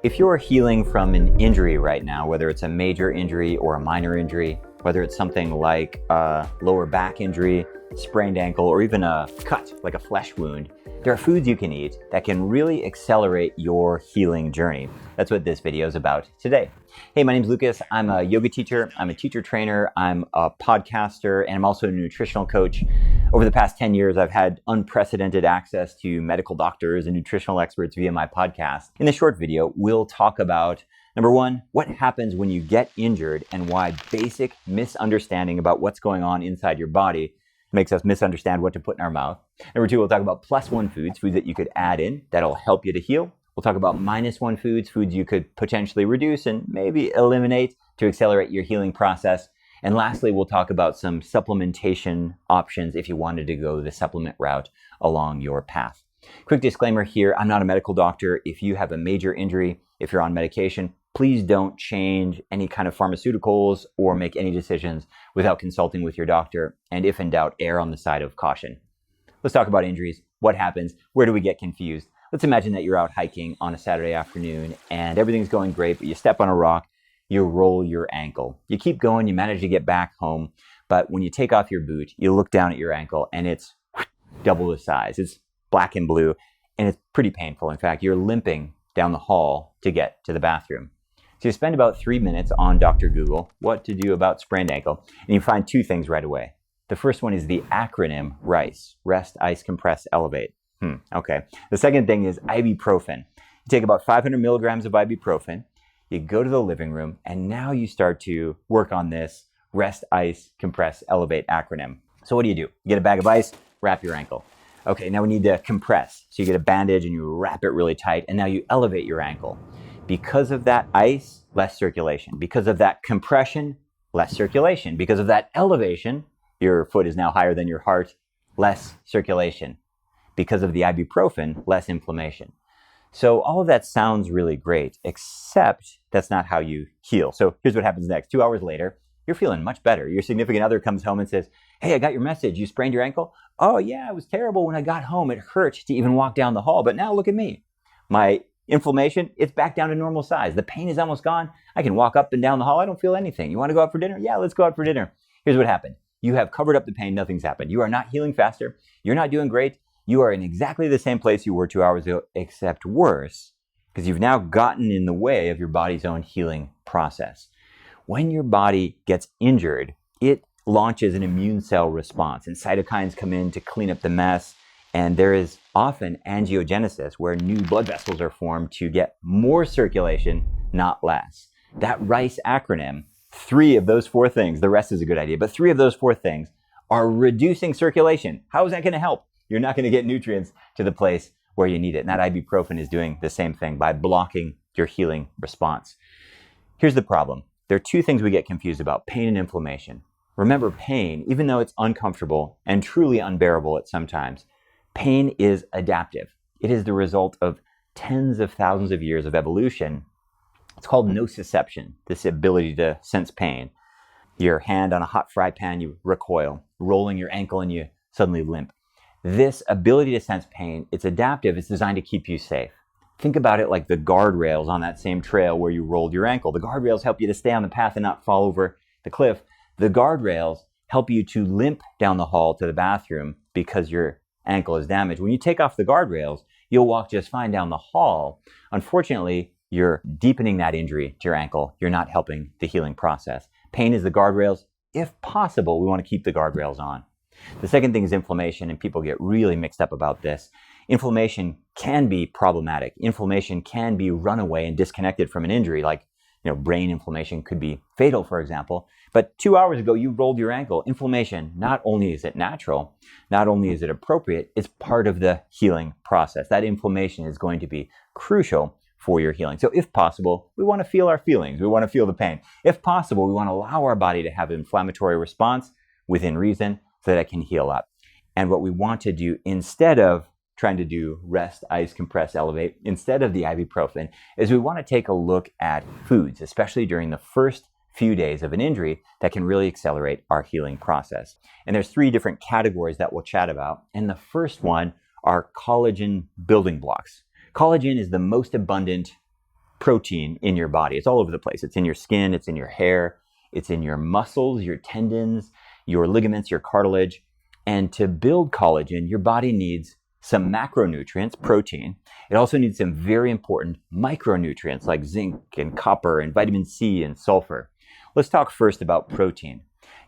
If you're healing from an injury right now, whether it's a major injury or a minor injury, whether it's something like a lower back injury, sprained ankle, or even a cut, like a flesh wound, there are foods you can eat that can really accelerate your healing journey. That's what this video is about today. Hey, my name's Lucas. I'm a yoga teacher. I'm a teacher trainer. I'm a podcaster, and I'm also a nutritional coach. Over the past 10 years, I've had unprecedented access to medical doctors and nutritional experts via my podcast. In this short video, we'll talk about, number one, what happens when you get injured and why basic misunderstanding about what's going on inside your body makes us misunderstand what to put in our mouth. Number two, we'll talk about +1 foods, foods that you could add in that'll help you to heal. We'll talk about -1 foods, foods you could potentially reduce and maybe eliminate to accelerate your healing process. And lastly, we'll talk about some supplementation options if you wanted to go the supplement route along your path. Quick disclaimer here, I'm not a medical doctor. If you have a major injury, if you're on medication, please don't change any kind of pharmaceuticals or make any decisions without consulting with your doctor. And if in doubt, err on the side of caution. Let's talk about injuries. What happens? Where do we get confused? Let's imagine that you're out hiking on a Saturday afternoon and everything's going great, but you step on a rock, you roll your ankle. You keep going, you manage to get back home, but when you take off your boot, you look down at your ankle and it's double the size. It's black and blue, and it's pretty painful. In fact, you're limping down the hall to get to the bathroom. So you spend about 3 minutes on Dr. Google, what to do about sprained ankle, and you find two things right away. The first one is the acronym RICE, Rest, Ice, Compress, Elevate. Okay. The second thing is ibuprofen. You take about 500 milligrams of ibuprofen, you go to the living room, and now you start to work on this rest, ice, compress, elevate acronym. So what do? You get a bag of ice, wrap your ankle. Okay, now we need to compress. So you get a bandage and you wrap it really tight, and now you elevate your ankle. Because of that ice, less circulation. Because of that compression, less circulation. Because of that elevation, your foot is now higher than your heart, less circulation. Because of the ibuprofen, less inflammation. So all of that sounds really great, except that's not how you heal. So here's what happens next. 2 hours later, you're feeling much better. Your significant other comes home and says, hey, I got your message. You sprained your ankle? Oh yeah, it was terrible when I got home. It hurt to even walk down the hall, but now look at me. My inflammation, it's back down to normal size. The pain is almost gone. I can walk up and down the hall. I don't feel anything. You want to go out for dinner? Yeah, let's go out for dinner. Here's what happened. You have covered up the pain. Nothing's happened. You are not healing faster. You're not doing great. You are in exactly the same place you were 2 hours ago, except worse, because you've now gotten in the way of your body's own healing process. When your body gets injured, it launches an immune cell response, and cytokines come in to clean up the mess, and there is often angiogenesis, where new blood vessels are formed to get more circulation, not less. That RICE acronym, 3 of those 4 things, the rest is a good idea, but 3 of those 4 things are reducing circulation. How is that going to help? You're not going to get nutrients to the place where you need it. And that ibuprofen is doing the same thing by blocking your healing response. Here's the problem. There are 2 things we get confused about, pain and inflammation. Remember, pain, even though it's uncomfortable and truly unbearable at some times, pain is adaptive. It is the result of tens of thousands of years of evolution. It's called nociception, this ability to sense pain. Your hand on a hot fry pan, you recoil. Rolling your ankle and you suddenly limp. This ability to sense pain, it's adaptive, it's designed to keep you safe. Think about it like the guardrails on that same trail where you rolled your ankle. The guardrails help you to stay on the path and not fall over the cliff. The guardrails help you to limp down the hall to the bathroom because your ankle is damaged. When you take off the guardrails, you'll walk just fine down the hall. Unfortunately, you're deepening that injury to your ankle. You're not helping the healing process. Pain is the guardrails. If possible, we want to keep the guardrails on. The second thing is inflammation, and people get really mixed up about this. Inflammation can be problematic. Inflammation can be runaway and disconnected from an injury, like brain inflammation could be fatal, for example. But 2 hours ago, you rolled your ankle. Inflammation, not only is it natural, not only is it appropriate, it's part of the healing process. That inflammation is going to be crucial for your healing. So if possible, we want to feel our feelings. We want to feel the pain. If possible, we want to allow our body to have an inflammatory response within reason, so that it can heal up. And what we want to do instead of trying to do rest, ice, compress, elevate, instead of the ibuprofen, is we want to take a look at foods, especially during the first few days of an injury, that can really accelerate our healing process. And there's 3 different categories that we'll chat about. And the first one are collagen building blocks. Collagen is the most abundant protein in your body. It's all over the place. It's in your skin, it's in your hair, it's in your muscles, your tendons, your ligaments, your cartilage. And to build collagen, your body needs some macronutrients, protein. It also needs some very important micronutrients like zinc and copper and vitamin C and sulfur. Let's talk first about protein.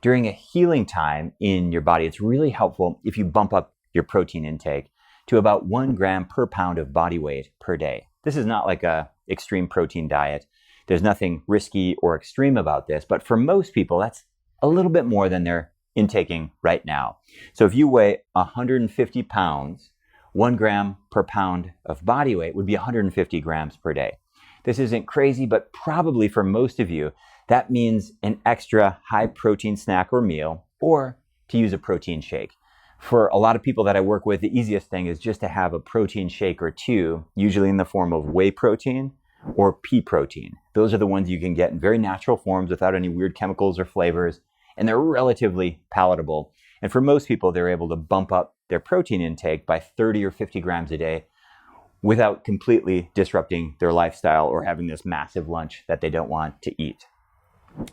During a healing time in your body, it's really helpful if you bump up your protein intake to about 1 gram per pound of body weight per day. This is not like a extreme protein diet. There's nothing risky or extreme about this, but for most people, that's a little bit more than they're intaking right now. So if you weigh 150 pounds, 1 gram per pound of body weight would be 150 grams per day. This isn't crazy, but probably for most of you, that means an extra high protein snack or meal, or to use a protein shake. For a lot of people that I work with, the easiest thing is just to have a protein shake or two, usually in the form of whey protein or pea protein. Those are the ones you can get in very natural forms without any weird chemicals or flavors, and they're relatively palatable. And for most people, they're able to bump up their protein intake by 30 or 50 grams a day without completely disrupting their lifestyle or having this massive lunch that they don't want to eat.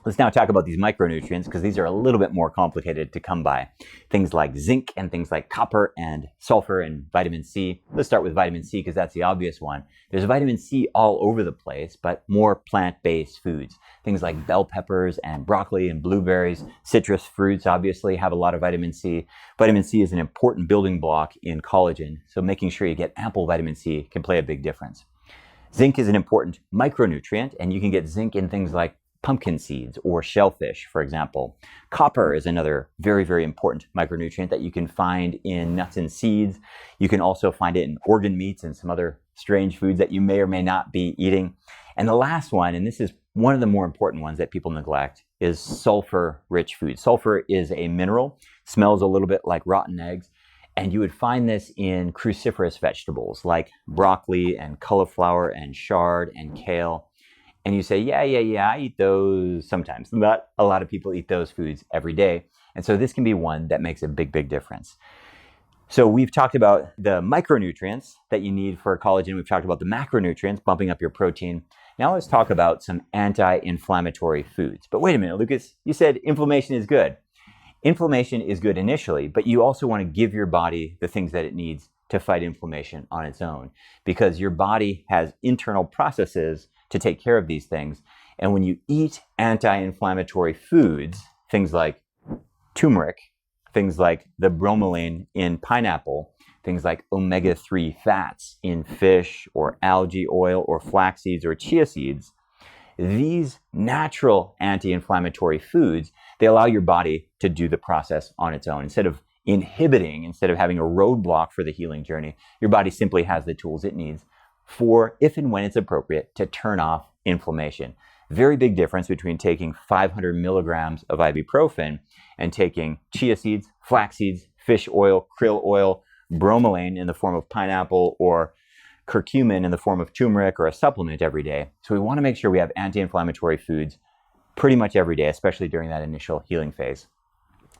Let's now talk about these micronutrients, because these are a little bit more complicated to come by. Things like zinc and things like copper and sulfur and vitamin C. Let's start with vitamin C because that's the obvious one. There's vitamin C all over the place, but more plant-based foods. Things like bell peppers and broccoli and blueberries. Citrus fruits obviously have a lot of vitamin C. Vitamin C is an important building block in collagen, so making sure you get ample vitamin C can play a big difference. Zinc is an important micronutrient, and you can get zinc in things like pumpkin seeds or shellfish, for example. Copper is another very, very important micronutrient that you can find in nuts and seeds. You can also find it in organ meats and some other strange foods that you may or may not be eating. And the last one, and this is one of the more important ones that people neglect, is sulfur-rich foods. Sulfur is a mineral, smells a little bit like rotten eggs, and you would find this in cruciferous vegetables like broccoli and cauliflower and chard and kale. And you say, yeah, I eat those sometimes. Not a lot of people eat those foods every day. And so this can be one that makes a big, big difference. So we've talked about the micronutrients that you need for collagen. We've talked about the macronutrients, bumping up your protein. Now let's talk about some anti-inflammatory foods. But wait a minute, Lucas, you said inflammation is good. Inflammation is good initially, but you also want to give your body the things that it needs to fight inflammation on its own, because your body has internal processes to take care of these things. And when you eat anti-inflammatory foods, things like turmeric, things like the bromelain in pineapple, things like omega-3 fats in fish or algae oil or flax seeds or chia seeds, these natural anti-inflammatory foods, they allow your body to do the process on its own. Instead of having a roadblock for the healing journey, your body simply has the tools it needs for if and when it's appropriate to turn off inflammation. Very big difference between taking 500 milligrams of ibuprofen and taking chia seeds, flax seeds, fish oil, krill oil, bromelain in the form of pineapple, or curcumin in the form of turmeric or a supplement every day. So we want to make sure we have anti-inflammatory foods pretty much every day, especially during that initial healing phase.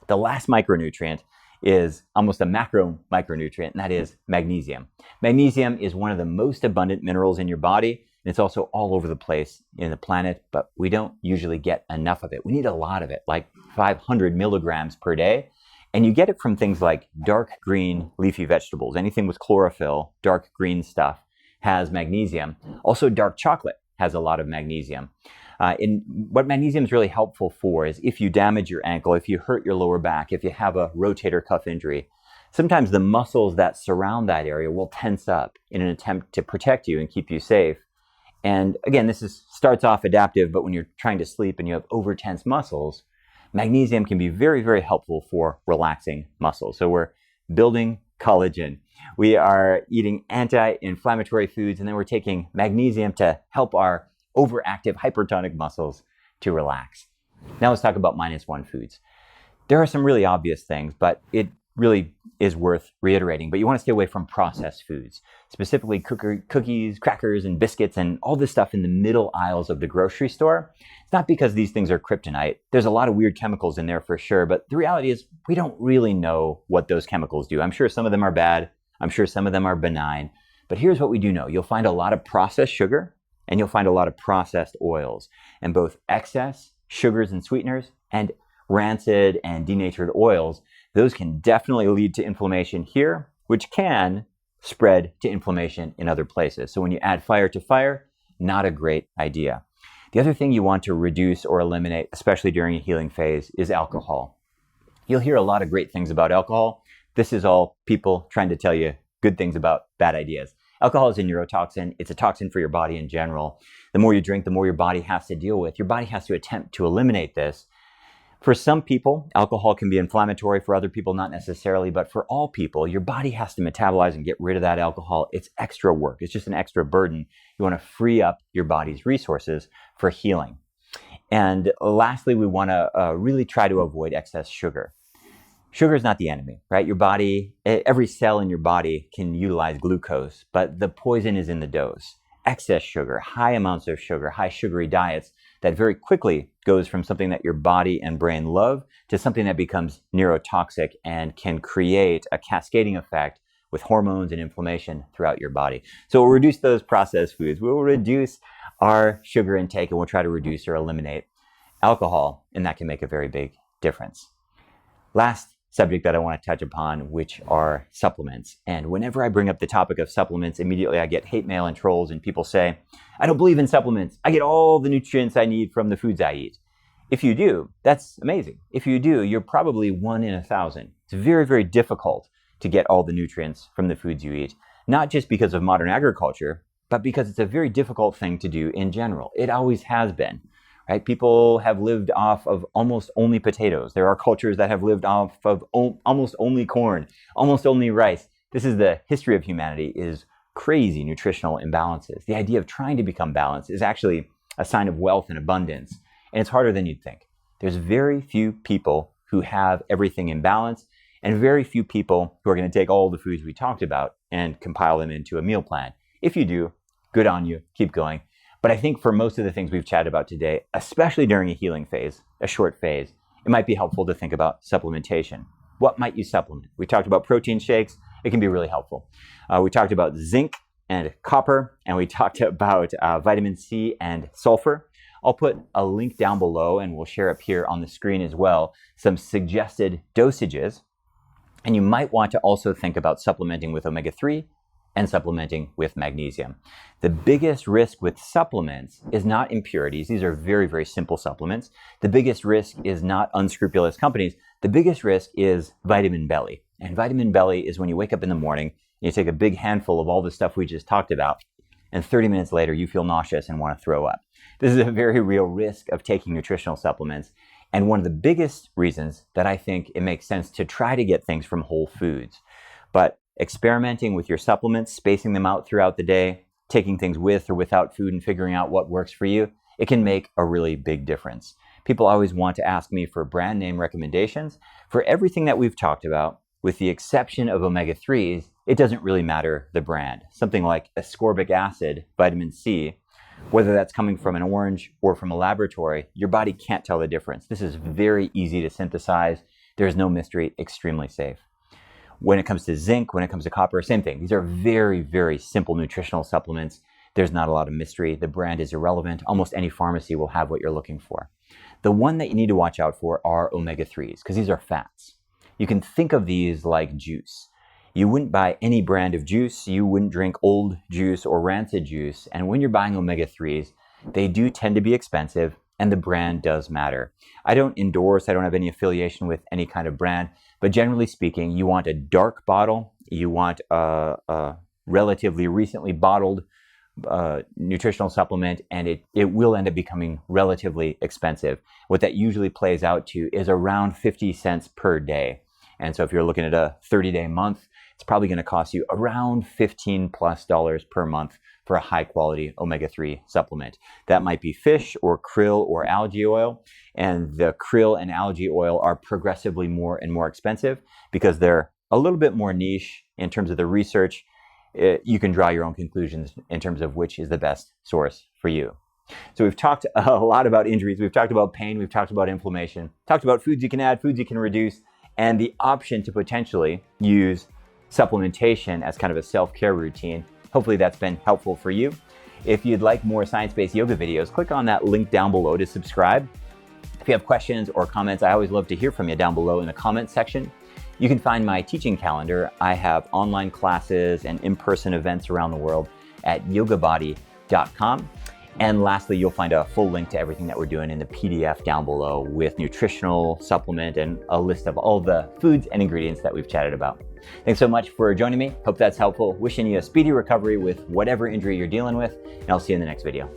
The last micronutrient is almost a macro micronutrient, and that is magnesium. Magnesium is one of the most abundant minerals in your body, and it's also all over the place in the planet, but we don't usually get enough of it. We need a lot of it, like 500 milligrams per day, and you get it from things like dark green leafy vegetables. Anything with chlorophyll, dark green stuff, has magnesium. Also, dark chocolate has a lot of magnesium. And what magnesium is really helpful for is if you damage your ankle, if you hurt your lower back, if you have a rotator cuff injury, sometimes the muscles that surround that area will tense up in an attempt to protect you and keep you safe. And again, this starts off adaptive, but when you're trying to sleep and you have over-tense muscles, magnesium can be very, very helpful for relaxing muscles. So we're building collagen. We are eating anti-inflammatory foods, and then we're taking magnesium to help our overactive hypertonic muscles to relax. Now let's talk about -1 foods. There are some really obvious things, but it really is worth reiterating. But you want to stay away from processed foods, specifically cookies, crackers, and biscuits, and all this stuff in the middle aisles of the grocery store. It's not because these things are kryptonite. There's a lot of weird chemicals in there for sure, but the reality is we don't really know what those chemicals do. I'm sure some of them are bad. I'm sure some of them are benign. But here's what we do know. You'll find a lot of processed sugar and you'll find a lot of processed oils. And both excess sugars and sweeteners and rancid and denatured oils, those can definitely lead to inflammation here, which can spread to inflammation in other places. So when you add fire to fire, not a great idea. The other thing you want to reduce or eliminate, especially during a healing phase, is alcohol. You'll hear a lot of great things about alcohol. This is all people trying to tell you good things about bad ideas. Alcohol is a neurotoxin. It's a toxin for your body in general. The more you drink, the more your body has to deal with. Your body has to attempt to eliminate this. For some people, alcohol can be inflammatory. For other people, not necessarily. But for all people, your body has to metabolize and get rid of that alcohol. It's extra work. It's just an extra burden. You want to free up your body's resources for healing. And lastly, we want to really try to avoid excess sugar. Sugar is not the enemy, right? Your body, every cell in your body can utilize glucose, but the poison is in the dose. Excess sugar, high amounts of sugar, high sugary diets, that very quickly goes from something that your body and brain love to something that becomes neurotoxic and can create a cascading effect with hormones and inflammation throughout your body. So we'll reduce those processed foods. We'll reduce our sugar intake, and we'll try to reduce or eliminate alcohol, and that can make a very big difference. Last subject that I want to touch upon, which are supplements. And whenever I bring up the topic of supplements, immediately I get hate mail and trolls, and people say, I don't believe in supplements. I get all the nutrients I need from the foods I eat. If you do, that's amazing. If you do, you're probably 1 in 1,000. It's very, very difficult to get all the nutrients from the foods you eat, not just because of modern agriculture, but because it's a very difficult thing to do in general. It always has been. Right? People have lived off of almost only potatoes. There are cultures that have lived off of almost only corn, almost only rice. This is the history of humanity, is crazy nutritional imbalances. The idea of trying to become balanced is actually a sign of wealth and abundance, and it's harder than you'd think. There's very few people who have everything in balance, and very few people who are going to take all the foods we talked about and compile them into a meal plan. If you do, good on you, keep going. But I think for most of the things we've chatted about today, especially during a healing phase, a short phase, it might be helpful to think about supplementation. What might you supplement? We talked about protein shakes. It can be really helpful. We talked about zinc and copper, and we talked about vitamin C and sulfur. I'll put a link down below, and we'll share up here on the screen as well, some suggested dosages. And you might want to also think about supplementing with omega-3 and supplementing with magnesium. The biggest risk with supplements is not impurities. These are very, very simple supplements. The biggest risk is not unscrupulous companies. The biggest risk is vitamin belly. And vitamin belly is when you wake up in the morning, you take a big handful of all the stuff we just talked about, and 30 minutes later you feel nauseous and want to throw up. This is a very real risk of taking nutritional supplements. And one of the biggest reasons that I think it makes sense to try to get things from whole foods. But experimenting with your supplements, spacing them out throughout the day, taking things with or without food and figuring out what works for you, it can make a really big difference. People always want to ask me for brand name recommendations. For everything that we've talked about, with the exception of omega-3s, it doesn't really matter the brand. Something like ascorbic acid, vitamin C, whether that's coming from an orange or from a laboratory, your body can't tell the difference. This is very easy to synthesize. There's no mystery, extremely safe. When it comes to zinc, when it comes to copper, same thing. These are very, very simple nutritional supplements. There's not a lot of mystery. The brand is irrelevant. Almost any pharmacy will have what you're looking for. The one that you need to watch out for are omega-3s, because these are fats. You can think of these like juice. You wouldn't buy any brand of juice. You wouldn't drink old juice or rancid juice. And when you're buying omega-3s, they do tend to be expensive, and the brand does matter. I don't endorse, I don't have any affiliation with any kind of brand, but generally speaking, you want a dark bottle, you want a relatively recently bottled nutritional supplement, and it will end up becoming relatively expensive. What that usually plays out to is around 50 cents per day. And so if you're looking at a 30-day month, it's probably going to cost you around $15+ per month for a high quality omega-3 supplement. That might be fish or krill or algae oil. And the krill and algae oil are progressively more and more expensive because they're a little bit more niche in terms of the research. You can draw your own conclusions in terms of which is the best source for you. So we've talked a lot about injuries. We've talked about pain. We've talked about inflammation, talked about foods you can add, foods you can reduce, and the option to potentially use supplementation as kind of a self-care routine. Hopefully that's been helpful for you. If you'd like more science-based yoga videos, click on that link down below to subscribe. If you have questions or comments, I always love to hear from you down below in the comments section. You can find my teaching calendar. I have online classes and in-person events around the world at YOGABODY.com. And lastly, you'll find a full link to everything that we're doing in the PDF down below with nutritional supplement and a list of all the foods and ingredients that we've chatted about. Thanks so much for joining me. Hope that's helpful. Wishing you a speedy recovery with whatever injury you're dealing with, and I'll see you in the next video.